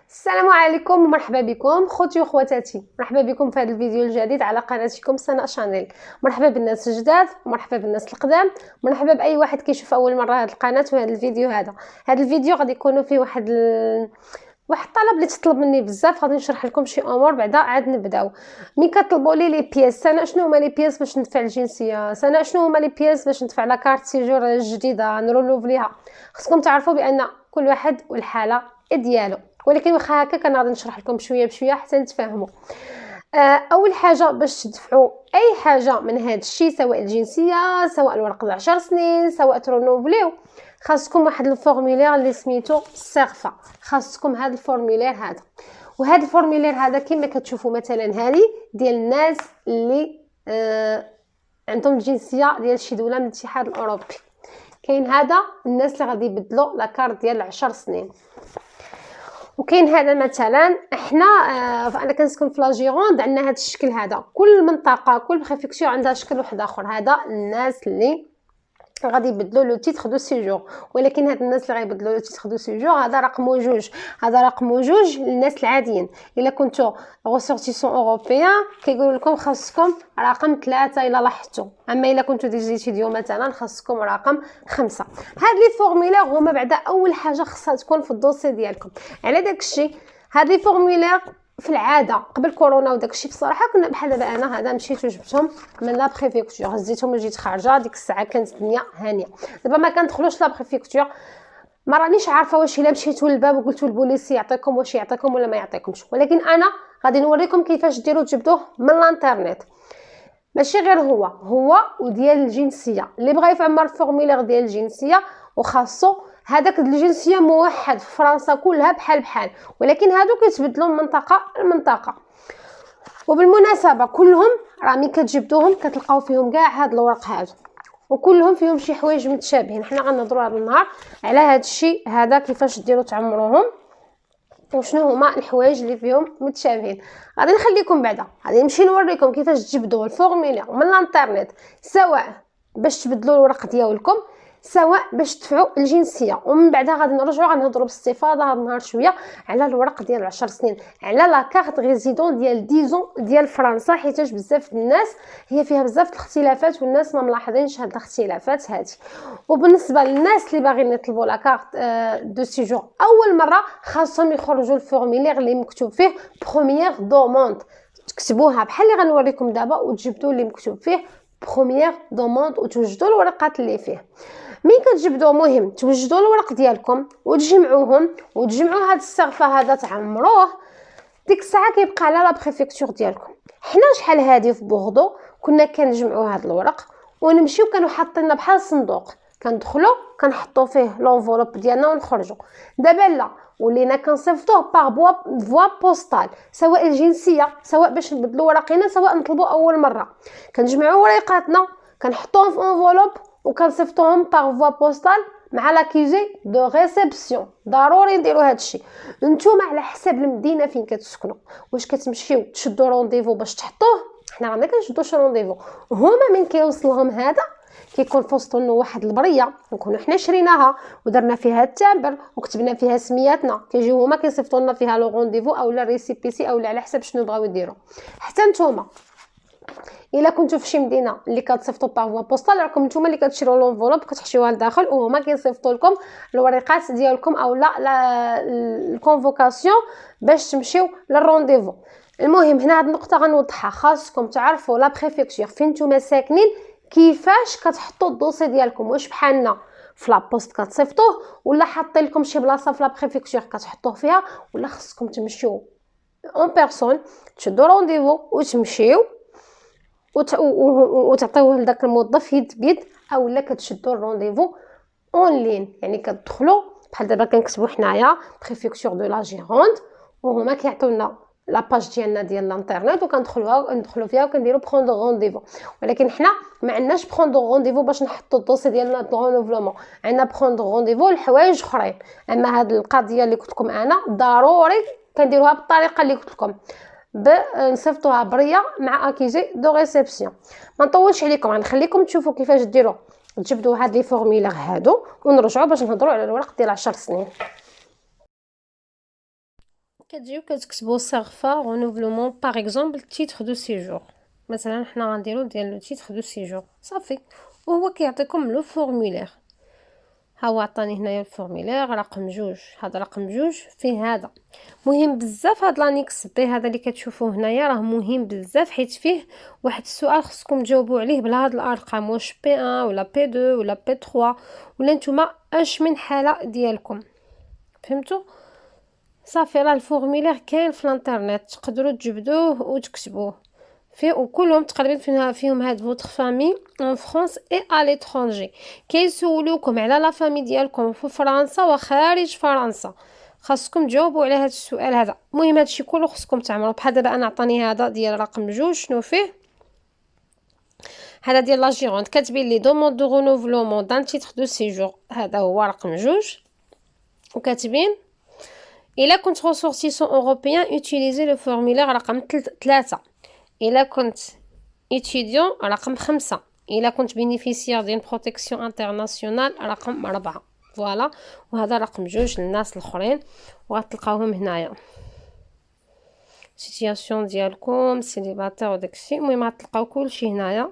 السلام عليكم ومرحبا بكم خوتي وخواتاتي، مرحبا بكم في هذا الفيديو الجديد على قناتكم سناء شانيل. مرحبا بالناس الجداد ومرحبا بالناس القدام، مرحبا باي واحد كيشوف اول مره هذه القناه وهذا الفيديو. هذا الفيديو غادي يكونوا فيه واحد الطلب اللي تطلب مني بزاف. غادي نشرح لكم شي امور بعدا عاد نبداو. ملي كطلبوا لي بياس سناء شنو هما لي بياس باش ندفع الجنسيه، سناء شنو هما لي بياس باش ندفع لا كارت سيجور الجديده نرونوفليها، خصكم تعرفوا بان كل واحد والحاله ديالو. ولكن واخا هكا كان غادي نشرح لكم بشويه بشويه حتى نتفاهموا. اول حاجه باش تدفعوا اي حاجه من هذا الشيء، سواء الجنسيه سواء الورق د 10 سنين سواء ترونوفليو، خاصكم واحد الفورمولير اللي سميتو سيرفا. خاصكم هذا الفورمولير هذا، وهذا الفورمولير هذا كما كتشوفوا مثلا هذه ديال الناس اللي عندهم الجنسيه ديال شي دوله من الاتحاد الاوروبي. كاين هذا الناس اللي غادي يبدلوا لاكارت ديال 10 سنين، وكاين هذا مثلا احنا فانا كنسكن في لاجيروند، عندنا هذا الشكل هذا. كل منطقه كل بريفكتور عندها شكل واحد اخر. هذا الناس اللي غادي يبدلوا لو تيتر دو سيجور، ولكن هاد الناس اللي غيبدلوا لو تيتر دو سيجور هذا رقم جوج. هذا رقم جوج للناس العاديين. الا كنتو غوسورتيسون اوروبيان كيقولوا لكم خاصكم رقم 3 الا لاحظتوا، اما الا كنتو دي زيتيديون مثلا خاصكم رقم 5. هاد لي فورمولير هما بعدا اول حاجه خاصها تكون في الدوسي ديالكم. على داكشي هاد لي فورمولير في العاده قبل كورونا وداكشي بصراحه كنا بحال دابا انا هذا مشيت وجبتهم من لا بريفكتور، هزيتهم وجيت خارجه. ديك الساعه كانت الدنيا هانيه. دابا ما كندخلوش لا بريفكتور، ما رانيش عارفه واش الا مشيتوا للباب وقلتوا البوليسي يعطيكم واش يعطيكم ولا ما يعطيكمش، ولكن انا غادي نوريكم كيفاش ديروا تجبدوه من الانترنت. ماشي غير هو وديال الجنسيه اللي بغى يفهم الفورمولير ديال الجنسيه وخاصو هذاك الجنسيه موحد في فرنسا كلها بحال، ولكن هادو كيتبدلوا من منطقه لمنطقه. وبالمناسبه كلهم راه ملي كتجبدوهم كتلقاو فيهم كاع هاد الورق هادو، وكلهم فيهم شي حوايج متشابهين. حنا غنهضروا هذا النهار على هاد الشيء هذا، كيفاش ديروا تعمروهم وشنو هما الحوايج اللي فيهم متشابهين. غادي نخليكم بعدا غادي نمشي نوريكم كيفاش تجبدوا الفورمولير من الانترنت، سواء باش تبدلوا الورق ديالكم سواء باش تدفعوا الجنسيه. ومن بعدها غادي نرجعوا غنهضروا باستفاضه هذا النهار شويه على الورق ديال 10 سنين، على لا كارت ريزيدون ديال 10 ديال فرنسا، حيتاش بزاف الناس هي فيها بزاف الاختلافات والناس ما ملاحظينش هاد الاختلافات هذه. وبالنسبه للناس اللي باغيين يطلبوا لا كارت دو سيجور اول مره خاصهم يخرجوا الفورمولير اللي مكتوب فيه بروميير دوموند، تكتبوها بحال اللي غنوريكم دابا وتجبدوا اللي مكتوب فيه بروميير دوموند وتوجدوا الورقات اللي فيه. مين كتجبدوا مهم توجدوا الورق ديالكم وتجمعوا هاد السقفه هذا تعمروه. ديك الساعه كيبقى على لا بريفكتور ديالكم. حنا شحال هادي في بوغدو كنا كنجمعوا هاد الورق ونمشيو كانوا حاطيننا بحال صندوق، كندخلوا كنحطوا فيه لونفولوب ديالنا ونخرجوا. دابا لا، ولينا كنصيفطوه باغ فوا بوستال، سواء الجنسيه سواء باش نبدلوا ورقينا سواء نطلبوا اول مره. كنجمعوا ورقاتنا كنحطوهم في انفولوب وكنصيفطوهم باغ فوا بوستال مع لاكيزي دو ريسبسيون. ضروري نديروا هذا الشيء. نتوما على حسب المدينه فين كتسكنوا، واش كتمشيو تشدوا رونديفو باش تحطوه، حنا ما كنشدوش رونديفو. هما من كيوصل لهم هذا كيكون في وسطنا واحد البريه نكونوا حنا شريناها ودرنا فيها التامبر وكتبنا فيها سمياتنا، كيجيو هما كيصيفطوا لنا فيها لو رونديفو او لا ريسيبيسي او على حسب شنو بغاو يديروا. حتى نتوما الا كنتو في شي مدينه اللي كتصيفطوا باغ فوا بوستال راكم نتوما اللي كتشريو لونفولوب كتحشيوها لداخل وهما كيصيفطوا لكم الورقات ديالكم او لا الكونفوكاسيون باش تمشيو للرونديفو. المهم هنا هاد النقطه غنوضحها، خاصكم تعرفوا لا بريفكتور فين نتوما ساكنين كيفاش كتحطوا الدوسي ديالكم، واش بحالنا في لابوست كتصيفطوه ولا حاطين لكم شي بلاصه في لا بريفكتور كتحطوه فيها، ولا خصكم تمشيو اون بيرسون تشدوا رونديفو وتمشيو وتعطيوه لذاك الموظف يد بيد، او لا كتشدوا الرونديفو اون لين، يعني كتدخلوا بحال دابا كنكتبوا حنايا بريفكتور دو لا جيروند وهما كيعطيونا لاباج ديالنا ديال الانترنت ندخلوا فيها وكنديروا بروندو رونديفو. ولكن حنا ما عندناش بروندو رونديفو باش نحطوا الدوسي ديالنا د رونوفلومون، عندنا بروندو رونديفو لحوايج اخرين. اما هاد القضيه اللي قلت لكم انا ضروري كنديروها بالطريقه اللي قلت لكم، نصيفطوها بريه مع اكيجي دو ريسبسيون. ما نطولش عليكم، غنخليكم تشوفوا كيفاش ديروا تجبدوا هاد لي فورمولير هادو ونرجعوا باش نهضروا على الورق ديال 10 سنين. كتجيو كتكتبوا سيرفا رونوفلومون باغ اكزومبل تيتر دو سيجور. مثلا حنا غنديرو ديال لو تيتر دو سيجور صافي، وهو كيعطيكم لو فورمولير. ها هو عطاني هنايا الفورمولير رقم 2. هذا رقم 2 فيه هذا مهم بزاف. هاد لانيكس بي هذا اللي كتشوفوه هنايا راه مهم بزاف، حيت فيه واحد السؤال خصكم تجاوبوا عليه بلا هاد الارقام، واش بي 1 ولا بي 2 ولا بي 3 ولا نتوما اش من حاله ديالكم. فهمتوا؟ صافي راه الفورمولير كاين في الانترنت، تقدروا تجبدوه وتكتبوه فيه، وكلهم تقريبا فيهم هاد فوتر فامي ان فرانس اي ا ليترونجي. كيسولوكم على لا فامي ديالكم في فرنسا وخارج فرنسا، خاصكم تجاوبوا على هذا السؤال هذا. المهم هادشي كله خصكم تعملوا. بحال دابا انا عطاني هذا ديال رقم 2 شنو فيه، هذا ديال لا جيروند كاتبين لي دوموند دو رونوفلومون دان تيتر دو سيجور، هذا هو رقم 2. وكاتبين الا كنت ressortissant européen utilisez le formulaire رقم 3. الا كنت étudiant رقم 5. الا كنت bénéficiaire d'une protection internationale رقم 4. فوالا، وهذا رقم 2 للناس الاخرين وغتلقاوهم هنايا. سيتياسيون ديالكم سيليباتير وداكشي، المهم غتلقاو كلشي هنايا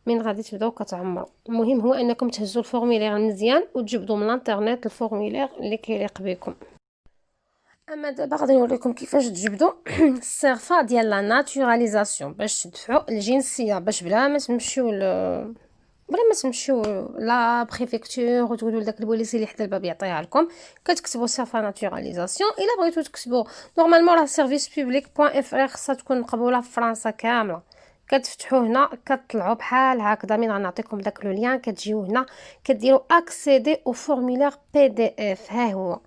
من غادي تبداو كتعمروا. المهم هو انكم تهزوا الفورمولير مزيان وتجبدوا من الانترنت الفورمولير اللي كيليق بكم. اما دابا غادي نوريكم كيفاش تجبدوا السيرفا ديال لا ناتوراليزاسيون باش تدفعوا الجنسيه، باش بلا ما تمشيو لا بريفكتور وتقولوا لداك البوليسي اللي حدا الباب يعطيها لكم. كتكتبوا سيرفا ناتوراليزاسيون. الا بغيتو تكتبوا نورمالمون راه servicepublic.fr خصها تكون مقبوله في فرنسا كامله. كتفتحوا هنا كتطلعوا بحال هكذا، من غنعطيكم داك لو لين كتجيو هنا كديروا اكسيدي او فورمولير بي دي اف. ها هو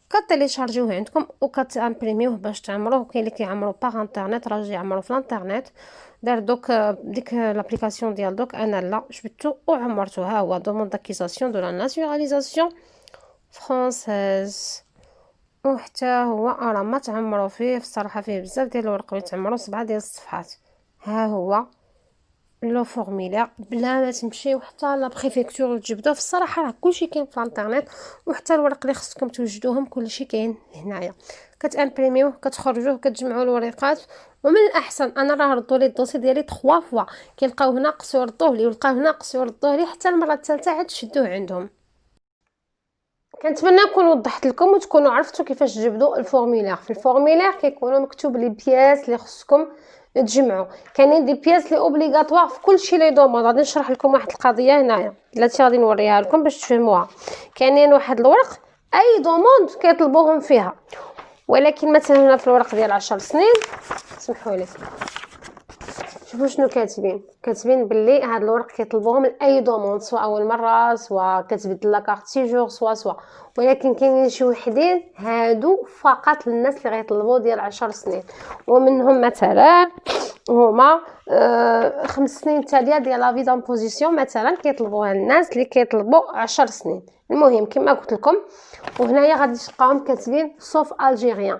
كتيليشارجيوه عندكم وكتامبريميوه باش تعمروه. كاين اللي كيعمروا باغ انترنت، راه يعمروا في الانترنت. دار دوك ديك لابليكاسيون ديال دوك انا لا جبدتو وعمرتو. ها هو دوموند داكيزاسيون دو لا ناسيوناليزاسيون فرونسيز، وحتى هو راه ما تعمروا فيه الصراحه. فيه بزاف ديال الورق يتعمروا 7 ديال الصفحات. ها هو لو فورمولير بلا ما تمشيو حتى لا بريفكتور وتجبدوه. في الصراحه راه كلشي كاين في الانترنت، وحتى الورق اللي خصكم توجدوهم كلشي كاين هنايا. كتامبريميوه كتخرجوه كتجمعوا الورقات. ومن الاحسن انا راه ردوا لي الدوسي ديالي 3 فوا، كيلقاو هنا قصوا يردوه لي، ولقاو هنا قصوا يردوه لي، حتى المره الثالثه عاد شدوه عندهم. كنتمنى نكون وضحت لكم وتكونوا عرفتوا كيفاش تجبدوا الفورمولير. في الفورمولير كيكونوا مكتوب لي بياس اللي خصكم تجمعوا. كاينين دي بياس لي اوبليغاتوار في كلشي لي دوموند. غادي نشرح لكم واحد القضيه هنايا بلاتي غادي نوريها لكم باش تفهموها. كاينين واحد الورق اي دوموند كيطلبوهم فيها، ولكن مثلا هنا في الورق ديال 10 سنين سمحوا لي شوفوا شنو كاتبين باللي هاد الورق كيطلبوهم لاي دوموند، سواء اول مره سواء كتبدل لا كارت سيجور سواء. ولكن كاينين شي وحدين هادو فقط للناس اللي غيطلبوا ديال 10 سنين، ومنهم مثلا هما 5 سنين تاليه ديال لا في دامبوزيسيون مثلا كيطلبوها الناس اللي كيطلبوا 10 سنين. المهم كما قلت لكم، وهنايا غادي تلقاوهم كاتبين سوف الجيريان.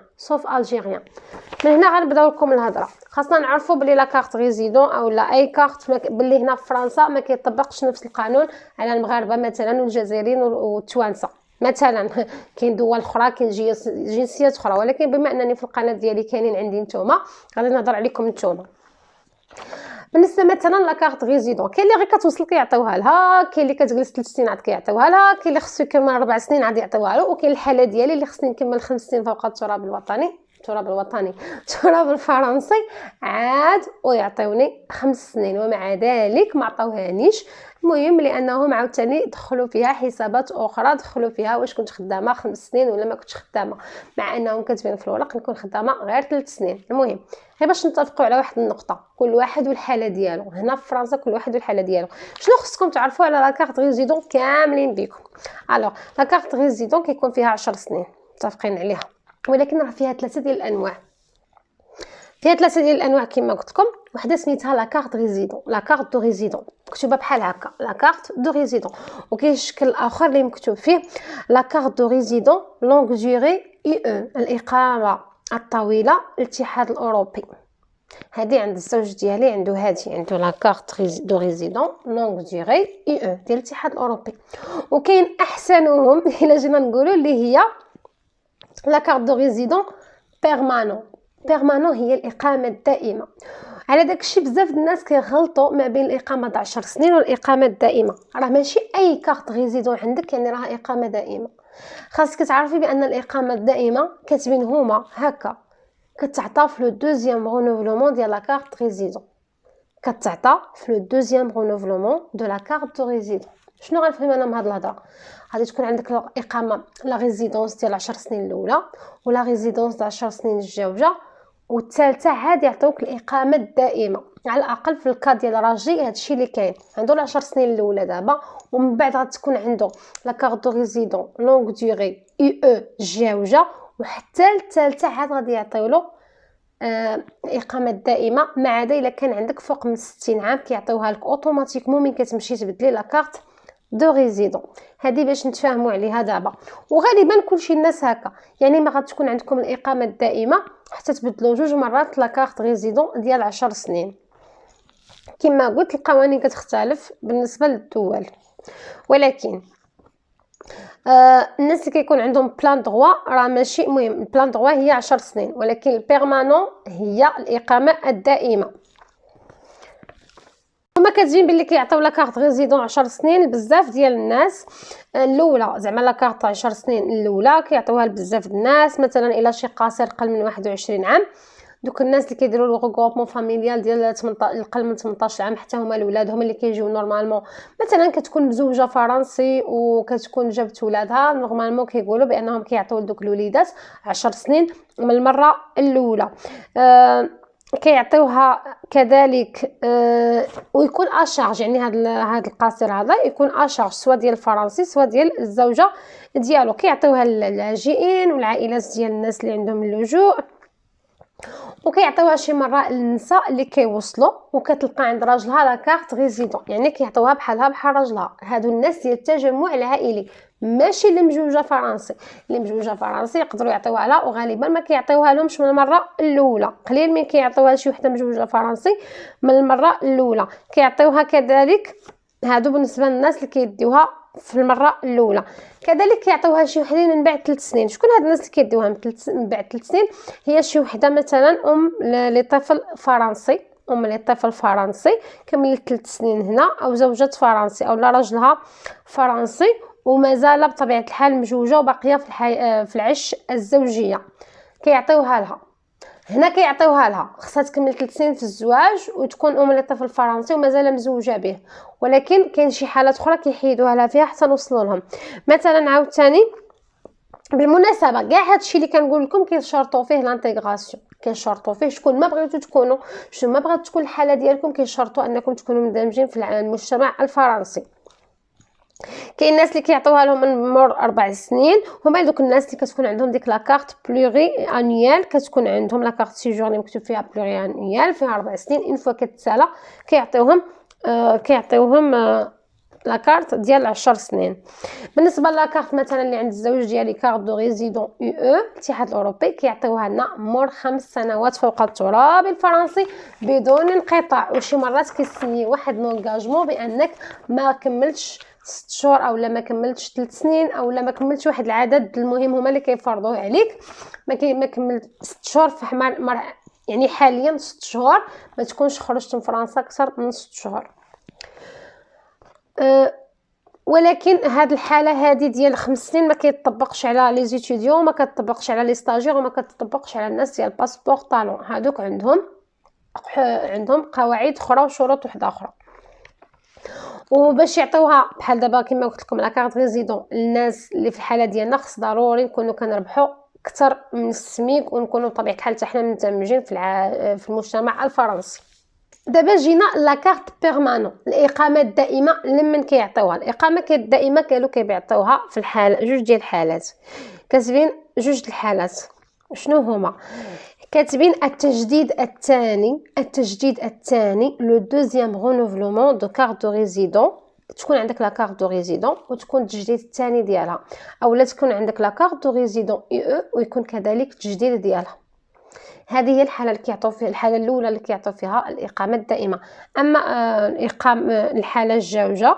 من هنا غنبداو لكم الهضره. خاصنا نعرفوا بلي لا كارت ريزيدون او لا اي كارت بلي هنا في فرنسا ما كيطبقش نفس القانون على المغاربه مثلا والجزائريين والتوانسه مثلا. كاين دول اخرى كاين جنسيات اخرى، ولكن بما انني في القناه ديالي كاينين عندي نتوما غادي نهضر عليكم نتوما. بالنسبه مثلا لا كارت ريزيدون كاين اللي غير كتوصل كيعطيوها لها، كاين اللي كتجلس 3 سنين عاد كيعطيوها لها، كاين اللي خصو يكمل 4 سنين عاد يعطيوها له، وكاين الحاله ديالي اللي خصني نكمل 5 سنين فوق التراب الفرنسي عاد ويعطيوني 5 سنين، ومع ذلك ما عطاوهانيش. المهم لانهم عاوتاني دخلوا فيها حسابات اخرى، دخلوا فيها واش كنت خدامه 5 سنين ولا ما كنتش خدامه، مع انهم كاتبين في الورق نكون خدامه غير 3 سنين. المهم غير باش نتفقوا على واحد النقطه، كل واحد والحاله ديالو. هنا في فرنسا كل واحد والحاله ديالو. شنو خصكم تعرفوا على لا كارت ريزيدون كاملين بكم؟ الوغ لا كارت ريزيدون كيكون فيها 10 سنين متفقين عليها، ولكن راه فيها 3 ديال الانواع. كما قلت لكم. وحده سميتها لا كارت ريزيدون، لا كارت دو ريزيدون مكتوبه بحال هكا لا كارت دو ريزيدون. وكاين شكل اخر اللي مكتوب فيه لا كارت دو ريزيدون لونغ دوري اي او، الاقامه الطويله الاتحاد الاوروبي. هذه عند الزوج ديالي عنده لا كارت دو ريزيدون لونغ دوري اي او ديال الاتحاد الاوروبي. وكاين احسنهم الا جينا نقولوا اللي هي لا كارت دو ريزيدون بيرمانون. بيرمانون هي الاقامه الدائمه. على داكشي بزاف الناس كيغلطوا ما بين الاقامه د 10 سنين والاقامه الدائمه. راه ماشي اي كارت ريزيدون عندك يعني راه اقامه دائمه. خاصك تعرفي بان الاقامه الدائمه كاتبين هما هكا، كتعطى في لو دوزيام رونوفلومون ديال لا كارت ريزيدون، كتعطى في لو دوزيام رونوفلومون دو لا كارت دو ريزيدون. شنو غنفهم انا من هاد الهضره؟ غادي تكون عندك الاقامه لا ريزيدونس ديال 10 سنين الاولى ولا ريزيدونس ديال 10 سنين الجوجه، والثالثه عاد يعطيوك الاقامه الدائمه. على الاقل في الكاد ديال راجي هادشي اللي كاين عنده 10 سنين الاولى دابا، ومن بعد غتكون عنده لا كارت دو ريزيدون لونغ دوري اي او الجوجه، وحتى الثالثه عاد غادي يعطيولو الاقامه الدائمه، ما عدا الا كان عندك فوق من 60 عام كيعطيوها لك اوتوماتيكمون ملي كتمشي تبدلي لا كارت دو ريزيدون. هذه باش نتفاهموا عليها دابا، وغالبا كلشي الناس هكا، يعني ما غتكون عندكم الاقامه الدائمه حتى تبدلوا جوج مرات لا كارت ريزيدون ديال 10 سنين. كما قلت القوانين كتختلف بالنسبه للدول، ولكن الناس اللي كيكون عندهم بلان دغوا راه ماشي مهم. البلان دغوا هي 10 سنين، ولكن البيرمانون هي الاقامه الدائمه. هما كاتبين بلي كيعطيو لا كارت ريزيدون 10 سنين بزاف ديال الناس. الاولى زعما لا كارت 10 سنين الاولى كيعطيوها لبزاف الناس، مثلا الا شي قاصر قل من 21 عام، دوك الناس اللي كيديروا لو غروبمون فاميليال ديال 18 القل من 18 عام حتى هما الاولاد هما اللي كيجيو نورمالمون. مثلا كتكون مزوجه فرنسي وكتكون جابت ولادها، نورمالمون كيقولوا بانهم كيعطيو لدوك الوليدات 10 سنين من المره الاولى. كيعطيوها كذلك ويكون اشارج، يعني هذا القاصر هذا يكون اشارج سواء ديال الفرنسي سواء ديال الزوجه ديالو. كيعطيوها للاجئين والعائلات ديال الناس اللي عندهم اللجوء، وكيعطيوها شي مره للنساء اللي كيوصلوا وكتلقى عند راجلها لا كارت ريزيدون، يعني كيعطيوها بحالها بحال راجلها. هادو الناس ديال التجمع العائلي، ماشي اللي مجوجه فرنسي. اللي مجوجه فرنسي يقدروا يعطيوها لها، وغالبا ما كيعطيوها لهمش من المره الاولى، قليل من كيعطيوها لشي وحده مجوجه فرنسي من المره الاولى. كيعطيوها كذلك هادو بالنسبه للناس اللي كيديوها في المره الاولى. كذلك كيعطيوها شي وحدين من بعد 3 سنين. شكون هاد الناس اللي كيديوها من بعد 3 سنين؟ هي شي وحده مثلا لطفل فرنسي، لطفل فرنسي كملت 3 سنين هنا، او زوجة فرنسي او لا راجلها فرنسي ومازال بطبيعه الحال مجوجه وباقيه في العش الزوجيه، كيعطيوها لها. هنا كيعطيوها لها خصها تكمل 3 سنين في الزواج وتكون للطفل الفرنسي ومازال مزوجه به، ولكن كاين شي حالات اخرى كيحيدوها لها فيها حتى نوصلوا لهم. مثلا عاوتاني بالمناسبه كاع هادشي اللي كنقول لكم كيشرطوا فيه لانتيغراسيون، كيشرطوا فيه شكون ما بغيتو تكونوا، شنو ما بغات تكون الحاله ديالكم، كيشرطوا انكم تكونوا مندمجين في المجتمع الفرنسي. كاين الناس اللي كيعطيوها لهم من مور 4 سنين، هما دوك الناس اللي كتكون عندهم ديك لا كارت بلوري انيال، كتكون عندهم لا كارت سيجورني مكتوب فيها بلوري انيال فيها 4 سنين. اون فوا كتسالى كيعطيوهم لا كارت ديال 10 سنين. بالنسبه لا كارت مثلا اللي عند الزوج ديالي كارت دو ريزيدون اي او الاتحاد الاوروبي، كيعطيوها لنا مور 5 سنوات فوق التراب الفرنسي بدون انقطاع. وشي مرات كيسني واحد لونغاجمون بانك ما كملتش 6 شهور او لا ما كملتش 3 سنين او لا ما كملتش واحد العدد، المهم هما اللي كيفرضوه عليك. ما كملت 6 شهور في يعني حاليا 6 شهور ما تكونش خرجت من فرنسا اكثر من 6 شهور. ولكن هاد الحاله هذه ديال 5 سنين ما كيطبقش على لي زيتيديون، ما كتطبقش على لي ستاجير، وما كتطبقش على الناس ديال باسبور طالون. هادوك عندهم قواعد اخرى وشروط وحده اخرى. وباش يعطيوها بحال دابا كما قلت لكم لا كارت ريزيدون الناس اللي في الحاله ديالنا، خص ضروري نكونوا كنربحوا اكثر من السميك ونكونوا بطبيعه الحال حتى حنا مندمجين في المجتمع الفرنسي. دابا جينا لا كارت بيرمانون الاقامه الدائمه. لمن كيعطيوها الاقامه الدائمه؟ قالوا كيعطيوها في الحاله جوج ديال الحالات، كاتبين جوج الحالات. شنو هما؟ كاتبين التجديد الثاني لو دوزيام رونوفلومون دو كارت دو ريزيدون. تكون عندك لا كارت دو ريزيدون وتكون التجديد الثاني ديالها، اولا تكون عندك لا كارت دو ريزيدون اي او ويكون كذلك التجديد ديالها. هذه هي الحاله اللي كيعطيو فيها، الحاله الاولى اللي كيعطيو فيها الاقامه الدائمه. اما الحاله الجوجه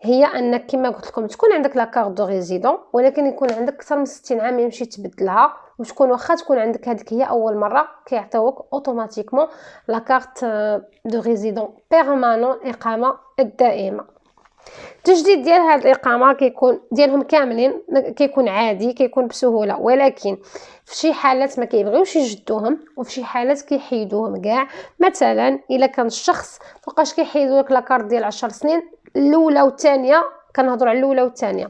هي انك كما قلت لكم تكون عندك لا كارت دو ريزيدون، ولكن يكون عندك اكثر من 60 عام يمشي تبدلها، وتكون واخا تكون عندك هذيك هي اول مره كيعطيوك اوتوماتيكمون لا كارت دو ريزيدون بيرمانون، اقامه الدائمه. التجديد ديال هاد الاقامه كيكون ديالهم كاملين كيكون عادي، كيكون بسهوله، ولكن في شي حالات ما كيبغيوش يجدوهم، وفي شي حالات كيحيدوهم كاع. مثلا الا كان الشخص فوقاش كيحيدوا لك لاكارت ديال 10 سنين الاولى والثانيه، كنهضروا على الاولى والثانيه،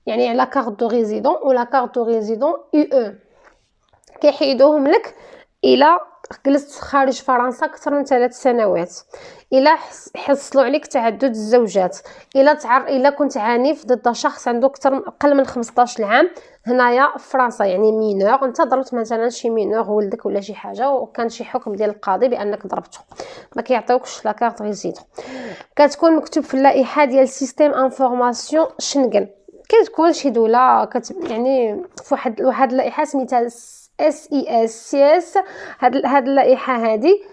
يعني على كارت دو ريزيدون ولا كارت دو ريزيدون او كيحيدوهم لك الا جلست خارج فرنسا اكثر من 3 سنوات، الا حصلوا عليك تعدد الزوجات، الا كنت عنيف ضد شخص عنده اقل من 15 عام هنايا في فرنسا، يعني مينور، انت ضربت مثلا شي مينور ولدك ولا شي حاجه وكان شي حكم ديال القاضي بانك ضربته، ما كيعطيوكش لا كارت ريزيدون. كتكون مكتوب في اللائحه ديال سيستيم انفورماسيون شنغن، كتكون شي دوله يعني في واحد اللائحه سميتها SIS. هاد اللائحه هادي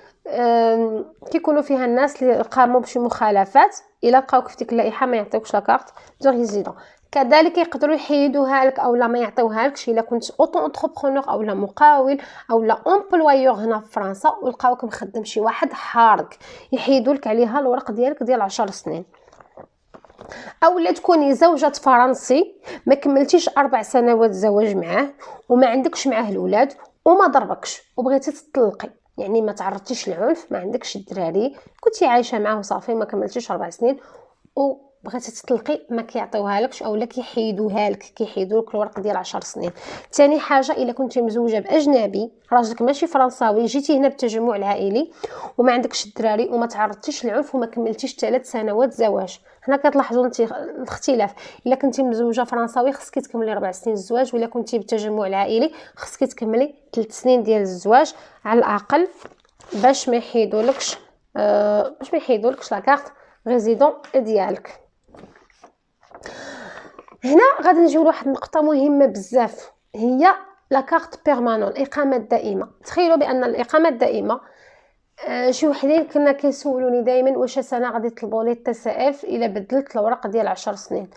كيكونوا فيها الناس اللي قاموا بشي مخالفات، الا لقاوك في ديك اللائحه ما يعطيوكش لا كارت دو ريزيدون. كذلك يقدروا يحيدوها لك اولا ما يعطيوها لكش الا كنت اوتو انتربرونور اولا مقاول اولا امبلويور هنا في فرنسا ولقاوك مخدم شي واحد حارق، يحيدوا لك عليها الورق ديالك ديال 10 سنين. اولا تكوني زوجة فرنسي ما كملتيش 4 سنوات زواج معاه وما عندكش معاه الاولاد وما ضربكش وبغيتي تطلقي، يعني ما تعرضتيش للعنف، ما عندكش الدراري، كنتي عايشه معاه صافي ما كملتيش 4 سنين وبغيتي تطلقي، ما كيعطيوها لكش اولا كيحيدوها لك، كيحيدوا لك الورق ديال 10 سنين. ثاني حاجه الا كنتي مزوجه باجنبي، راجلك ماشي فرنساوي، جيتي هنا بالتجمع العائلي وما عندكش الدراري وما تعرضتيش للعنف وما كملتيش 3 سنوات زواج، هنا كتلاحظوا انت الاختلاف. الا كنتي مزوجه فرنساوي خصك تكملي 4 سنين الزواج، ولا كنتي بالتجمع العائلي خصك تكملي 3 سنين ديال الزواج على الاقل باش ما يحيدولكش لا كارت ريزيدون ديالك. هنا غادي نجيو لواحد النقطه مهمه بزاف، هي لا كارت بيرمانون، الاقامه الدائمه. تخيلوا بان الاقامه الدائمه شي وحدين كنا كيسولوني دائما واش انا غادي يطلبوا لي التسائف الا بدلت الورق ديال 10 سنين.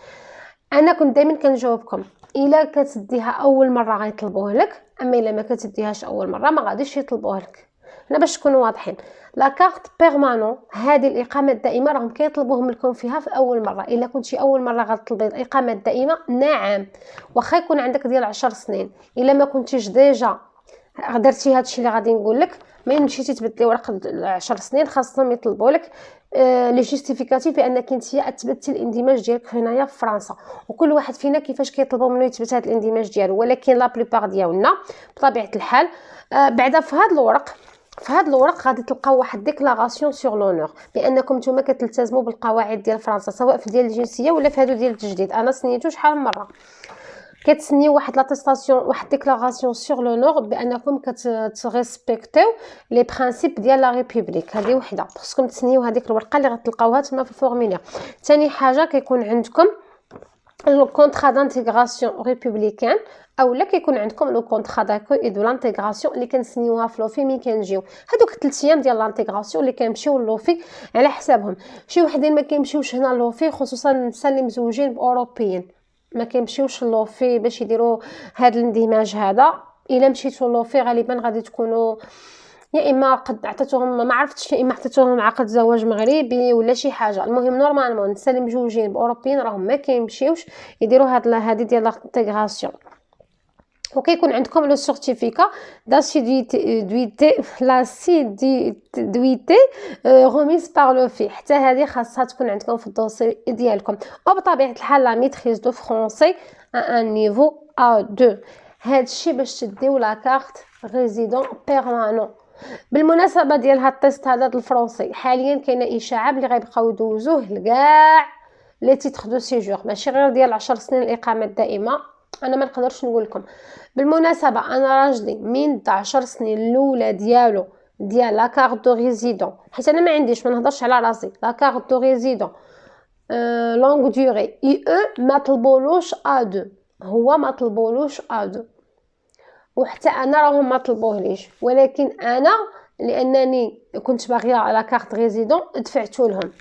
انا كنت دائما كنجاوبكم الا كتديها اول مره غيطلبوه لك، اما الا ما كتديهاش اول مره ما غاديش يطلبوه لك. هنا باش تكونوا واضحين، لا كارت بيرمانون هذه الاقامه الدائمه راهم كيطلبوهم لكم فيها في اول مره. الا كنتي اول مره غتطلبي الاقامه الدائمه نعم واخا يكون عندك ديال 10 سنين، الا ما كنتيش ديجا درتي هادشي اللي غادي نقول لك، ما مشيتي تبدلي ورق 10 سنين خاصهم يطلبوا لك لي جوستيفيكاتيف بانك انتيا اثبتتي الاندماج ديالك هنايا في فرنسا. وكل واحد فينا كيفاش كيطلبوا منه يثبت هذا الاندماج ديالو، ولكن لا بليبار ديالنا بطبيعه الحال بعدا في هذا الورق غادي تلقاو واحد ديكلاراسيون سور لونور بانكم نتوما كتلتزموا بالقواعد ديال فرنسا، سواء في ديال الجنسيه ولا في هادو ديال التجديد. انا سنيتو شحال من مره، كتسنيو واحد لاتيستاسيون، واحد ديكلاراسيون سور لونور بانكم كتريسبكتيو لي برينسيپ ديال لا ريبوبليك. هذه وحده خصكم تسنيو هذيك الورقه اللي غتلقاوها تما في الفورمولير. ثاني حاجه كيكون عندكم لو كونطرا دانتيغراسيون ريبوبليكان، اولا كيكون عندكم لو كونطرا داكو اي دو لانتيغراسيون اللي كنسنيوها في لوفي ملي كنجيو. هذوك 3 ايام ديال لانتيغراسيون اللي كنمشيو لوفي على حسابهم. شي وحدين ما كيمشيوش هنا لوفي، خصوصا النساء اللي مزوجين باوروبيين ما كيمشيوش لوفي باش يديروا هذا الاندماج هذا. الا مشيتوا لوفي غالبا غادي تكونوا يا اما قد عطيتوهم، ما عرفتش، يا اما عطيتوهم عقد زواج مغربي ولا شي حاجه. المهم نورمالمون النساء اللي مزوجين باوروبيين راهم ما كيمشيوش يديروا هذه ديال لانتيغراسيون. وكيكون عندكم لو سيرتيفيكا داسيدويتي روميس بار لو في، حتى هذه خاصها تكون عندكم في الدوسي ديالكم. وبطبيعه الحال لا ميتريز دو فرونسي ان نيفو A2. هادشي باش تديو لا كارت ريزيدون بيرمانون. بالمناسبه ديال هاد التيست هذا الفرنسي حاليا كاينه اشاعه بلي غيبقاو يدوزوه لكاع لي تيتر دو سيجور، ماشي غير ديال 10 سنين الاقامه الدائمه. انا ما نقدرش نقول لكم. بالمناسبه انا راجلي من 10 سنين الاولى ديالو ديال لا كارت دو ريزيدون، حيت انا ما عنديش، ما نهضرش على راسي، لا كارت دو ريزيدون لونغ دوري اي او ما طلبولوش A2، هو ما طلبولوش A2 وحتى انا راهم ما طلبوهليش، ولكن انا لانني كنت باغيه لا كارت ريزيدون دفعتو لهم.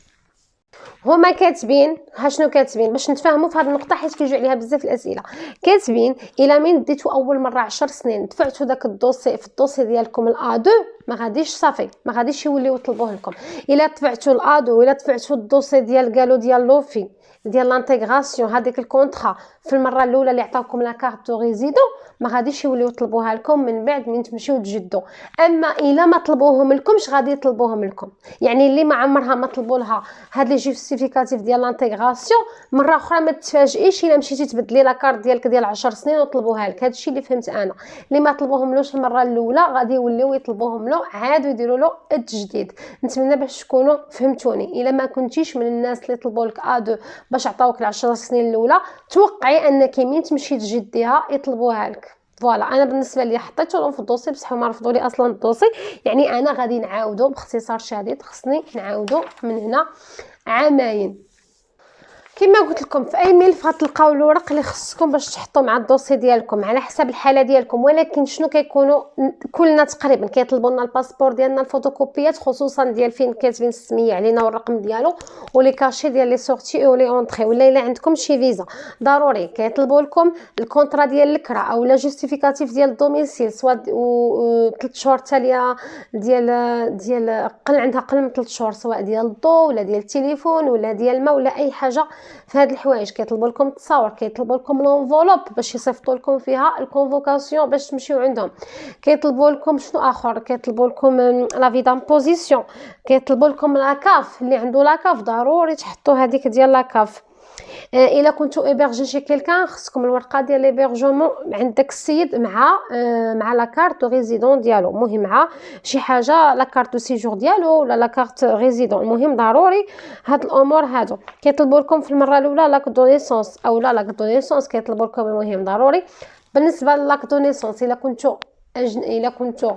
هما كاتبين ها شنو كاتبين باش نتفاهموا في هذه النقطه، حيت كيجيو عليها بزاف الاسئله. كاتبين الا من ديتو اول مره 10 سنين دفعتوا داك الدوسي في الدوسي ديالكم الA2 ما غاديش صافي، ما غاديش يوليو يطلبوه لكم. الا دفعتوا الA2 ولا دفعتوا الدوسي ديال قالوا ديال لوفي ديال لانتيغراسيون هذيك الكونطرا في المره الاولى اللي عطاوكم لا كارت دو ريزيدون ما غاديش يوليو يطلبوها لكم من بعد من تمشيو تجدوا. اما الا ما طلبوهم لكمش غادي يطلبوهم لكم. يعني اللي ما عمرها ما طلبوا لها هاد لي جوستيفيكاتيف ديال لانتيغراسيون مره اخرى ما تتفاجئيش الا مشيتي تبدلي لا كارت ديالك ديال 10 سنين وطلبوها لك. هادشي اللي فهمت انا. اللي ما طلبوهملوش المره الاولى غادي يوليو يطلبوهم له عاد ويديروا له التجديد. نتمنى باش تكونوا فهمتوني. الا ما كنتيش من الناس اللي طلبوا لك A2 باش عطاوك ال10 سنين الاولى توقعي انك من تمشي تجديها يطلبوها لك. فوالا انا بالنسبه لي حطيته لهم في الدوسي بصح هما رفضوا لي اصلا الدوسي. يعني انا غادي نعاودو باختصار شديد، خصني نعاودو من هنا عامين. كما قلت لكم في اي ملف غتلقاو الورق اللي خصكم باش تحطوا مع الدوسي ديالكم على حسب الحاله ديالكم. ولكن شنو كيكونوا كلنا تقريبا كيطلبوا لنا الباسبور ديالنا، الفوتوكوبيات خصوصا ديال فين كاتبين السميه علينا والرقم ديالو ولي كاشي ديال لي سورتي ولي اونطري. ولا الا عندكم شي فيزا ضروري كيطلبوا لكم الكونطرا ديال الكرا او لا جوستيفيكاتيف ديال الدوميسيل سواء 3 شهور تاليه ديال قل عندها قل من 3 شهور سواء ديال الضو ولا ديال التليفون ولا ديال الماء ولا اي حاجه. في هاد الحوايج كيطلبوا لكم التصاور، كيطلبوا لكم لونفولوب باش يصيفطوا لكم فيها الكونفوكاسيون باش تمشيو عندهم، كيطلبوا لكم شنو اخر، كيطلبوا لكم لافي دامبوزيسيون، كيطلبوا لكم لاكاف. اللي عنده لاكاف ضروري تحطوا هذيك ديال لاكاف. الا كنتو ايبرجي شي كيلكان خصكم الورقه ديال ليبرجمون عند داك السيد مع لا كارت دو ريزيدون ديالو. المهم مع شي حاجه لا كارت دو سيجور ديالو ولا لا كارت ريزيدون. المهم ضروري هاد الامور هادو كيطلبوا لكم في المره الاولى لاك دو نيسونس او لا لاك دو نيسونس كيطلبوا لكم. المهم ضروري بالنسبه لاك دو نيسونس الا كنتو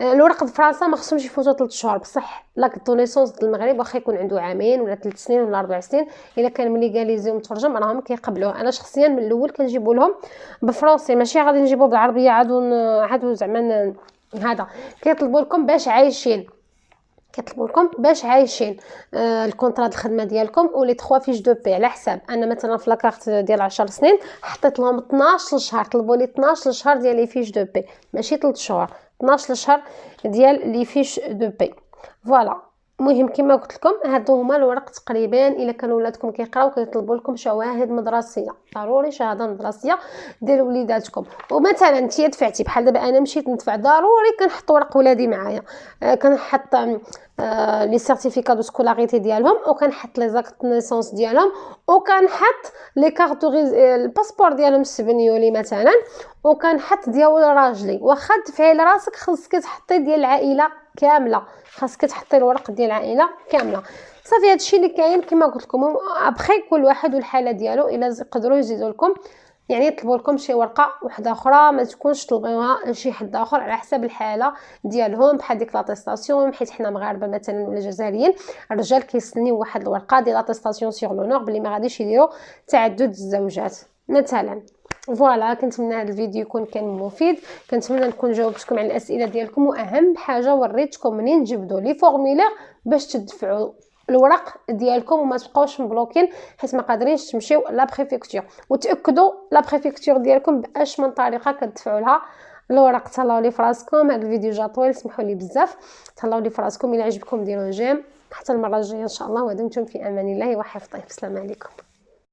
الورق د فرنسا ما خصهمش يفوتوا 3 شهور. بصح لاك دو نيسونس د المغرب واخا يكون عنده عامين ولا 3 سنين ولا 4 سنين الا كان من ليغاليزي ومترجم راهم كيقبلوه. انا شخصيا من الاول كنجيبو لهم بفرنسي ماشي غادي نجيبو بالعربيه عادو زعما هذا. كيطلبوا لكم باش عايشين الكونطرا د الخدمه ديالكم ولي 3 فيش دو بي. على حساب انا مثلا في لاكارت ديال 10 سنين حطيت لهم 12 شهر، طلبوا لي 12 شهر ديال لي فيش دو بي ماشي 3 شهور، 12 شهر ديال لي فيش دو بي. فوالا المهم كما قلت لكم هادو هما الورق تقريبا. الا كانوا ولادكم كيقراو كيطلبوا لكم شواهد مدرسيه، ضروري شهاده مدرسيه ديال وليداتكم. ومثلا انت دفعتي بحال دابا انا مشيت ندفع ضروري كنحط ورق ولادي معايا، كنحط لي سيرتيفيكا دو سكولاريتي ديالهم وكنحط لي زاكت نيسونس ديالهم وكنحط لي كارت الباسبور ديالهم السبنيولي مثلا وكنحط ديال راجلي. واخا تدفعي لراسك خصك تحطي ديال العائله كامله، خاصك تحطي الورق ديال العائله كامله. صافي هادشي اللي كاين كما قلت لكم. ابخي كل واحد والحاله ديالو. الا يقدروا يزيدوا لكم يعني يطلبوا لكم شي ورقه واحده اخرى ما تكونش طلبوها لشي حد اخر على حسب الحاله ديالهم بحال ديك لاتيستاسيون. حيت حنا مغاربه مثلا ولا جزائريين الرجال كيستنيو واحد الورقه ديال لاتيستاسيون سيغ لونور بلي ما غاديش يديروا تعدد الزوجات مثلا. فوالا كنتمنى هذا الفيديو يكون كان مفيد، كنتمنى نكون جاوبتكم على الاسئله ديالكم، واهم حاجه وريتكم منين تجبدوا لي فورمولير باش تدفعوا الورق ديالكم وما تبقاوش مبلوكين حيت ما قادرينش تمشيو لا بريفكتور. وتاكدوا لا بريفكتور ديالكم باش من طريقه كتدفعوا لها الورق. تهلاو لي فراسكم. هذا الفيديو جا طويل سمحوا لي بزاف. تهلاو لي فراسكم. الى عجبكم ديروا جيم. حتى المره الجايه ان شاء الله ودمتم في امان الله وحفظه. السلام عليكم.